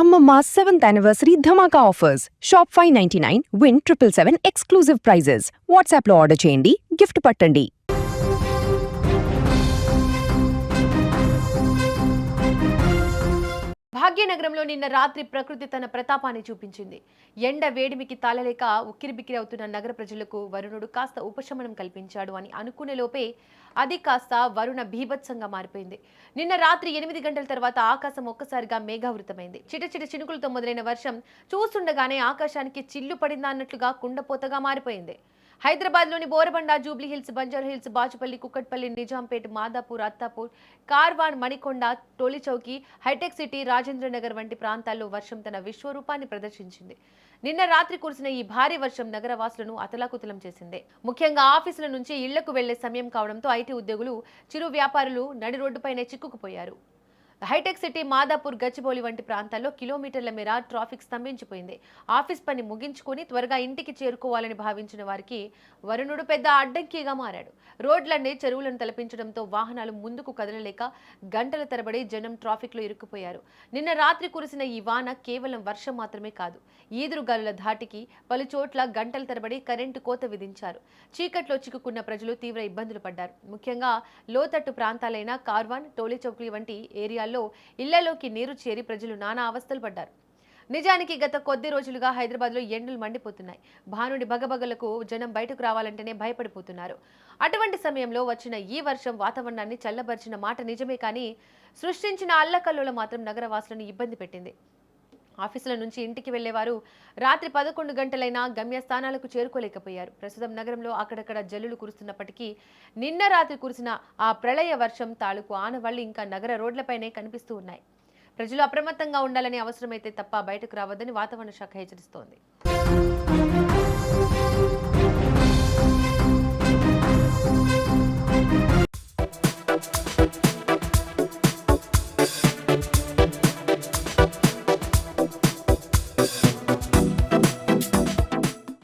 Amma 7th anniversary Dhamaka offers. Shop 599, win 777 exclusive prizes. WhatsApp లో order చేయండి, gift పట్టండి. భాగ్యనగరంలో నిన్న రాత్రి ప్రకృతి తన ప్రతాపాన్ని చూపించింది. ఎండ వేడిమికి తాళలేక ఉక్కిరిబిక్కిరి అవుతున్న నగర ప్రజలకు వరుణుడు కాస్త ఉపశమనం కల్పించాడు అని అనుకునే లోపే అది కాస్త వరుణ బీభత్సంగా మారిపోయింది. నిన్న రాత్రి 8 గంటల తర్వాత ఆకాశం ఒక్కసారిగా మేఘావృతమైంది. చిటచిట చినుకులతో మొదలైన వర్షం చూస్తుండగానే ఆకాశానికి చిల్లు పడిందా అన్నట్లుగా కుండపోతగా మారిపోయింది. హైదరాబాద్లోని బోరబండ, జూబ్లీహిల్స్, బంజారాహిల్స్, బాచుపల్లి, కుక్కట్పల్లి, నిజాంపేట్, మాదాపూర్, అత్తాపూర్, కార్వాన్, మణికొండ, టోలిచౌకి, హైటెక్ సిటీ, రాజేంద్రనగర్ వంటి ప్రాంతాల్లో వర్షం తన విశ్వరూపాన్ని ప్రదర్శించింది. నిన్న రాత్రి కురిసిన ఈ భారీ వర్షం నగరవాసులను అతలాకుతలం చేసింది. ముఖ్యంగా ఆఫీసుల నుంచి ఇళ్లకు వెళ్లే సమయం కావడంతో ఐటీ ఉద్యోగులు, చిరు వ్యాపారులు నడి రోడ్డుపైనే చిక్కుకుపోయారు. హైటెక్ సిటీ, మాదాపూర్, గచ్చిబౌలి వంటి ప్రాంతాల్లో కిలోమీటర్ల మేర ట్రాఫిక్ స్తంభించిపోయింది. ఆఫీస్ పని ముగించుకుని త్వరగా ఇంటికి చేరుకోవాలని భావించిన వారికి వరుణుడు పెద్ద అడ్డంకిగా మారాడు. రోడ్లన్నీ చెరువులను తలపించడంతో వాహనాలు ముందుకు కదలలేక గంటల తరబడి జనం ట్రాఫిక్లో ఇరుక్కుపోయారు. నిన్న రాత్రి కురిసిన ఈ వాన కేవలం వర్షం మాత్రమే కాదు, ఈదురుగాలుల ధాటికి పలుచోట్ల గంటల తరబడి కరెంటు కోత విధించారు. చీకట్లో చిక్కుకున్న ప్రజలు తీవ్ర ఇబ్బందులు పడ్డారు. ముఖ్యంగా లోతట్టు ప్రాంతాలైన కార్వాన్, టోలిచౌక్లీ వంటి ఏరియాల్లో ఇళ్లలోకి నీరు చేరి ప్రజలు నానా అవస్థలు పడ్డారు. నిజానికి గత కొద్ది రోజులుగా హైదరాబాద్లో ఎండలు మండిపోతున్నాయి. భానుడి బగబగలకు జనం బయటకు రావాలంటేనే భయపడిపోతున్నారు. అటువంటి సమయంలో వచ్చిన ఈ వర్షం వాతావరణాన్ని చల్లబరిచిన మాట నిజమే, కానీ సృష్టించిన అల్లకల్లోల మాత్రం నగరవాసులను ఇబ్బంది పెట్టింది. ఆఫీసుల నుంచి ఇంటికి వెళ్లేవారు రాత్రి 11 గంటలైనా గమ్యస్థానాలకు చేరుకోలేకపోయారు. ప్రస్తుతం నగరంలో అక్కడక్కడ జల్లులు కురుస్తున్నప్పటికీ నిన్న రాత్రి కురిసిన ఆ ప్రళయ వర్షం తాలూకు ఆనవాళ్లు ఇంకా నగర రోడ్లపైనే కనిపిస్తూ ఉన్నాయి. ప్రజలు అప్రమత్తంగా ఉండాలని, అవసరమైతే తప్ప బయటకు రావద్దని వాతావరణ శాఖ హెచ్చరిస్తోంది.